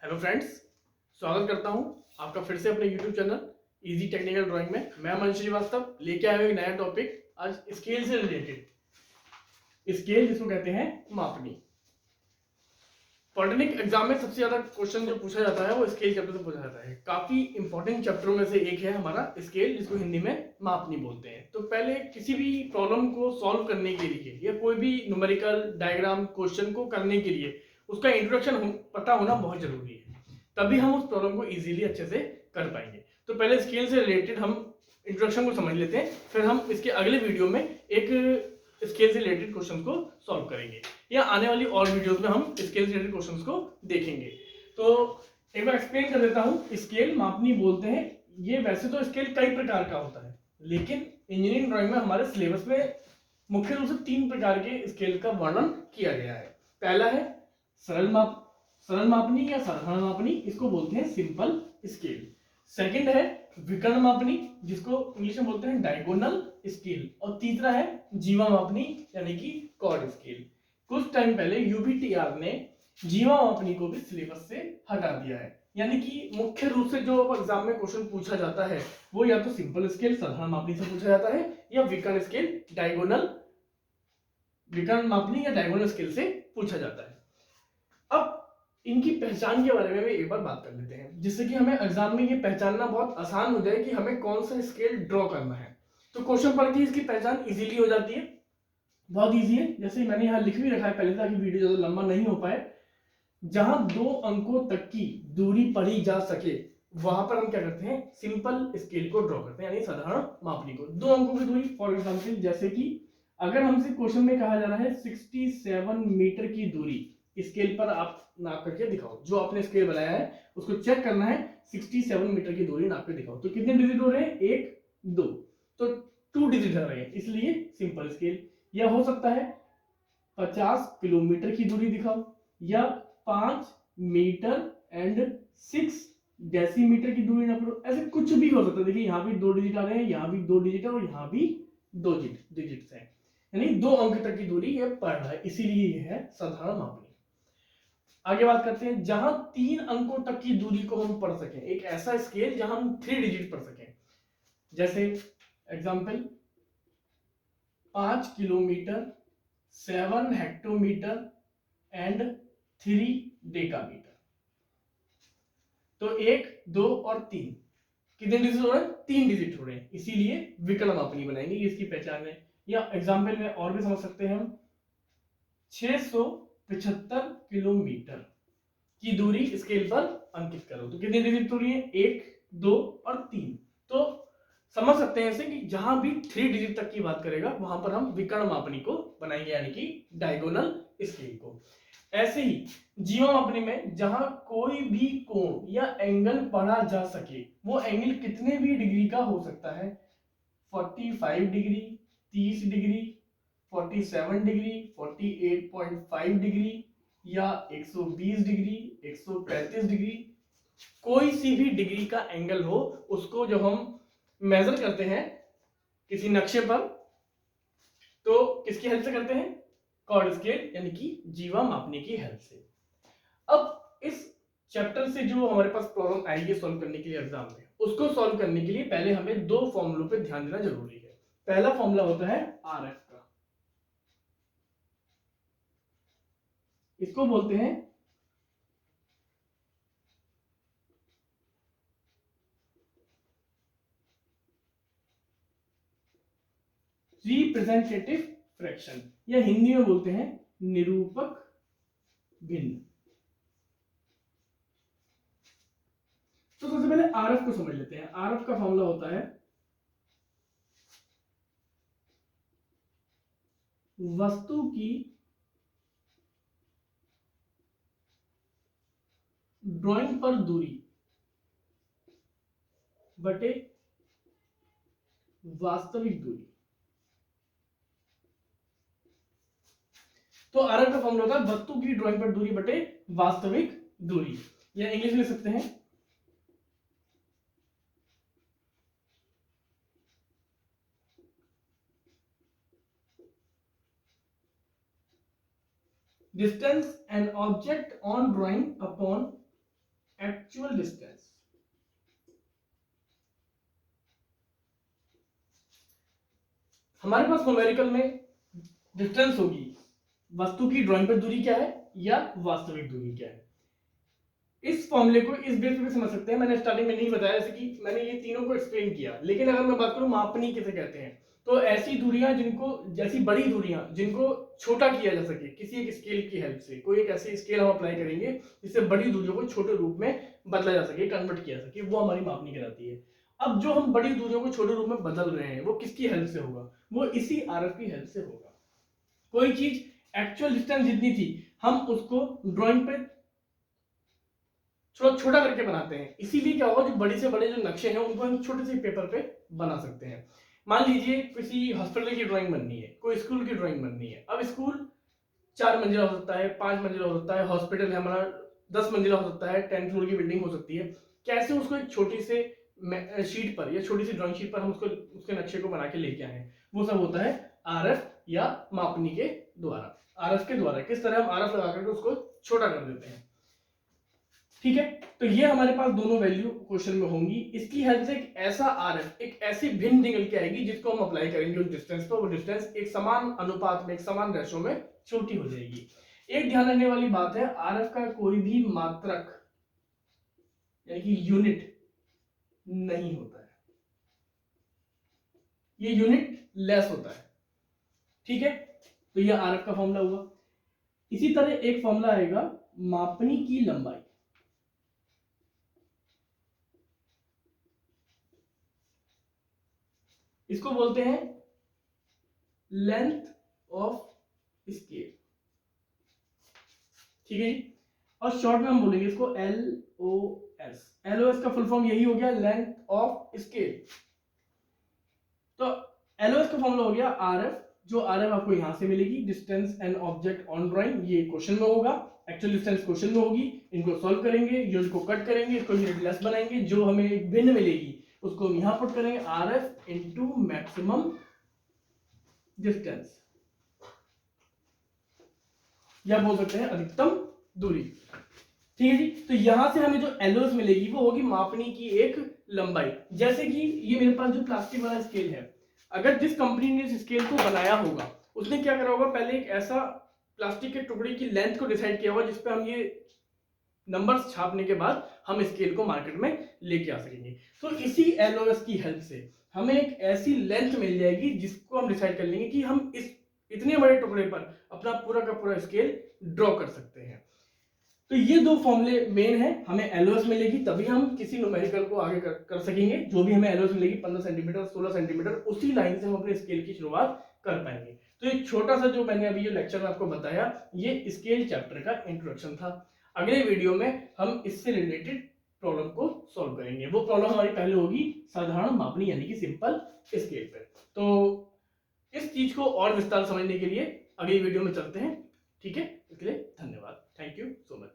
Hello friends, स्वागत करता हूं आपका फिर से अपने YouTube channel easy technical drawing में। मैं मनीष श्रीवास्तव लेके आया हूं एक नया टॉपिक आज स्केल से रिलेटेड। स्केल जिसको कहते हैं मापनी। पॉलिटेक्निक एग्जाम में सबसे ज्यादा क्वेश्चन जो पूछा जाता है वो स्केल चैप्टर से पूछा जाता है। काफी इंपॉर्टेंट चैप्टरों में से एक है हमारा स्केल, जिसको हिंदी में मापनी बोलते हैं। तो पहले किसी भी प्रॉब्लम को सॉल्व करने के लिए या कोई भी न्यूमेरिकल डायग्राम क्वेश्चन को करने के लिए उसका इंट्रोडक्शन पता होना बहुत जरूरी है, तभी हम उस प्रॉब्लम को इजीली अच्छे से कर पाएंगे। तो पहले स्केल से रिलेटेड हम इंट्रोडक्शन को समझ लेते हैं, फिर हम इसके अगले वीडियो में एक स्केल से रिलेटेड क्वेश्चंस को सॉल्व करेंगे, या आने वाली और वीडियोस में हम स्केल से रिलेटेड क्वेश्चंस को देखेंगे। तो एक बार एक्सप्लेन कर देता हूं। स्केल मापनी बोलते हैं। ये वैसे तो स्केल कई प्रकार का होता है, लेकिन इंजीनियरिंग ड्राइंग में हमारे सिलेबस में मुख्य रूप से 3 प्रकार के स्केल का वर्णन किया गया है। पहला है सरल मापनी या साधारण मापनी, इसको बोलते हैं सिंपल स्केल। सेकंड है विकर्ण मापनी, जिसको इंग्लिश में बोलते हैं डायगोनल स्केल। और तीसरा है जीवा मापनी यानी कि कॉर्ड स्केल। कुछ टाइम पहले यूपीटीआर ने जीवा मापनी को भी सिलेबस से हटा दिया है, यानी कि मुख्य रूप से जो एग्जाम में क्वेश्चन पूछा जाता है वो या तो सिंपल स्केल साधारण मापनी से पूछा जाता है, या विकर्ण स्केल विकर्ण मापनी या डायगोनल स्केल से पूछा जाता है। अब इनकी पहचान के बारे में भी एक बार बात कर लेते हैं, जिससे कि हमें एग्जाम में ये पहचानना बहुत आसान हो जाए कि हमें कौन सा स्केल ड्रॉ करना है। तो क्वेश्चन पढ़ के इसकी पहचान इजीली हो जाती है, बहुत इजी है। जैसे मैंने यहाँ लिख भी रखा है पहले, ताकि वीडियो ज्यादा लंबा नहीं हो पाए। जहां 2 अंकों तक की दूरी पढ़ी जा सके वहां पर हम क्या करते हैं, सिंपल स्केल को ड्रॉ करते हैं, यानी साधारण मापनी को। 2 अंकों की दूरी, फॉर एग्जाम्पल जैसे कि अगर हमसे क्वेश्चन में कहा जा रहा है 67 मीटर की दूरी, स्केल पर आप नाप करके दिखाओ। जो आपने स्केल बनाया है उसको चेक करना है, 67 मीटर की दूरी नाप के दिखाओ। तो कितने डिजिट हो रहे हैं, 1 2, तो 2 डिजिट आ रहे हैं, इसलिए सिंपल स्केल। या हो सकता है 50 किलोमीटर की दूरी दिखाओ, या 5 मीटर एंड 6 डेसीमीटर की दूरी नाप लो। ऐसे कुछ भी हो सकता है। देखिए यहाँ भी 2 डिजिट आ रहे हैं, यहाँ भी 2 डिजिट है, और यहाँ भी 2 डिजिट है, यानी 2 अंक तक की दूरी ये पढ़ रहा है, इसीलिए ये है साधारण मापनी। आगे बात करते हैं, जहां 3 अंकों तक की दूरी को हम पढ़ सकें, एक ऐसा स्केल जहां हम 3 डिजिट पढ़ सकें। जैसे example 5 kilometre, 7 hectometre and 3 decametre. तो 1 2 और 3 कितने डिजिट हो रहे हैं, 3 डिजिट हो रहे हैं, इसीलिए विकर्ण मापनी बनाएंगे, ये इसकी पहचान है। या एग्जांपल में और भी समझ सकते हैं हम, 675 किलोमीटर की दूरी स्केल पर अंकित करो। तो कितनी डिजिट दूरी है, 1 2 और 3। तो समझ सकते हैं ऐसे कि जहां भी 3 डिजिट तक की बात करेगा वहां पर हम विकर्ण मापनी को बनाएंगे, यानी कि डायगोनल स्केल को। ऐसे ही जीवा मापनी में जहां कोई भी कोण या एंगल पढ़ा जा सके, वो एंगल कितने भी डिग्री का हो सकता है, 45 डिग्री, 30 डिग्री, 47 डिग्री, 48.5 डिग्री, या 120 डिग्री, 135 डिग्री। कोई सी भी डिग्री का एंगल हो, उसको जब हम मेजर करते हैं किसी नक्शे पर, तो किसकी हेल्प से करते हैं, कॉर्ड स्केल यानी कि जीवा मापनी की हेल्प से। अब इस चैप्टर से जो हमारे पास प्रॉब्लम आएगी सॉल्व करने के लिए एग्जाम में, उसको सॉल्व करने के लिए पहले हमें 2 फॉर्मूलों पे ध्यान देना जरूरी है। पहला फॉर्मूला होता है आरएफ का, इसको बोलते हैं रिप्रेजेंटेटिव फ्रैक्शन, या हिंदी में बोलते हैं निरूपक भिन्न। तो सबसे पहले आरएफ को समझ लेते हैं। आरएफ का फॉर्मूला होता है वस्तु की ड्राइंग पर दूरी बटे वास्तविक दूरी। तो आरएफ का फॉर्मूला होता है वस्तु की ड्राइंग पर दूरी बटे वास्तविक दूरी, या इंग्लिश में लिख सकते हैं distance an object on drawing upon actual distance, हमारे पास न्यूमेरिकल में डिस्टेंस होगी वस्तु की ड्राइंग पर दूरी क्या है या वास्तविक दूरी क्या है। इस फॉर्मूले को इस बेस पे समझ सकते हैं, मैंने स्टार्टिंग में नहीं बताया, जैसे कि मैंने ये तीनों को एक्सप्लेन किया, लेकिन अगर मैं बात करूं मापनी किसे कहते हैं, तो ऐसी दूरियां जिनको, जैसी बड़ी दूरियां जिनको छोटा किया जा सके किसी एक स्केल की हेल्प से, कोई एक ऐसी स्केल हम अप्लाई करेंगे जिससे बड़ी दूरियों को छोटे रूप में बदला जा सके, कन्वर्ट किया जा सके, वो हमारी मापनी कहलाती है। अब जो हम बड़ी दूरियों को छोटे रूप में बदल रहे हैं वो किसकी हेल्प से होगा, वो इसी आरएफ की हेल्प से होगा। कोई चीज एक्चुअल डिस्टेंस जितनी थी हम उसको ड्राइंग पे थोड़ा छोटा करके बनाते हैं, इसीलिए क्या होगा, जो बड़े से बड़े जो नक्शे हैं उनको हम छोटे से पेपर पे बना सकते हैं। मान लीजिए किसी हॉस्पिटल की ड्राइंग बननी है, कोई स्कूल की ड्राइंग बननी है। अब स्कूल 4 मंजिला हो सकता है, 5 मंजिला हो सकता है, हॉस्पिटल है हमारा 10 मंजिला हो सकता है, 10 फ्लोर की बिल्डिंग हो सकती है। कैसे उसको एक छोटी से शीट पर या छोटी सी ड्राइंग शीट पर हम उसको उसके नक्शे को बना के लेके आए, वो सब होता है आरएफ या मापनी के द्वारा। आरएफ के द्वारा किस तरह हम आरएफ लगा करके उसको छोटा कर देते हैं, ठीक है। तो ये हमारे पास दोनों वैल्यू क्वेश्चन में होंगी। इसकी हेल्प से एक ऐसा आरएफ, एक ऐसी भिन्न निकल के आएगी जिसको हम अप्लाई करेंगे उस डिस्टेंस पर, वो डिस्टेंस एक समान अनुपात में, एक समान रेशो में छोटी हो जाएगी। एक ध्यान रखने वाली बात है, आरएफ का कोई भी मात्रक यानी कि यूनिट नहीं होता है, ये यूनिट लेस होता है, ठीक है। तो ये आरएफ का फॉर्मूला हुआ। इसी तरह एक फॉर्मूला आएगा मापनी की लंबाई, इसको बोलते हैं लेंथ ऑफ स्केल, ठीक है जी। और शॉर्ट में हम बोलेंगे इसको LOS। LOS का फुल फॉर्म यही हो गया, लेंथ ऑफ स्केल। तो LOS का फॉर्मूला हो गया RF, जो RF आपको यहां से मिलेगी, distance and object on drawing, ये क्वेश्चन में होगा, एक्चुअल डिस्टेंस क्वेश्चन में होगी। इनको सॉल्व करेंगे, यूनिट को कट करेंगे, इसको यूनिट लेस बनाएंगे, जो हमें भिन्न मिलेगी उसको हम यहां पुट करेंगे, RF इंटू मैक्सिमम डिस्टेंस, या बोल सकते हैं अधिकतम दूरी, ठीक है जी। तो यहां से हमें जो एलोस मिलेगी वो होगी मापनी की एक लंबाई। जैसे कि ये मेरे पास जो प्लास्टिक वाला स्केल है, अगर जिस कंपनी ने इस स्केल को बनाया होगा उसने क्या करा होगा, पहले एक ऐसा प्लास्टिक के टुकड़े की लेंथ को डिसाइड किया होगा जिसपे हम ये नंबर्स छापने के बाद हम स्केल को मार्केट में लेके आ सकेंगे। तो इसी एलओएस की हेल्प से हमें एक ऐसी लेंथ मिल जाएगी जिसको हम डिसाइड कर लेंगे कि हम इस इतने बड़े टुकड़े पर अपना पूरा का पूरा स्केल ड्रॉ कर सकते हैं। तो ये दो फॉर्मूले मेन है, हमें एलओएस मिलेगी तभी हम किसी न्यूमेरिकल को आगे कर सकेंगे। जो भी हमें एलओएस मिलेगी 15 सेंटीमीटर 16 सेंटीमीटर, उसी लाइन से हम अपने स्केल की शुरुआत कर पाएंगे। तो एक छोटा सा जो मैंने अभी जो लेक्चर में आपको बताया, ये स्केल चैप्टर का इंट्रोडक्शन था। अगले वीडियो में हम इससे रिलेटेड प्रॉब्लम को सॉल्व करेंगे। वो प्रॉब्लम हमारी पहले होगी साधारण मापनी यानी कि सिंपल स्केल पे। तो इस चीज को और विस्तार समझने के लिए अगली वीडियो में चलते हैं, ठीक है। इसके लिए धन्यवाद, थैंक यू सो मच।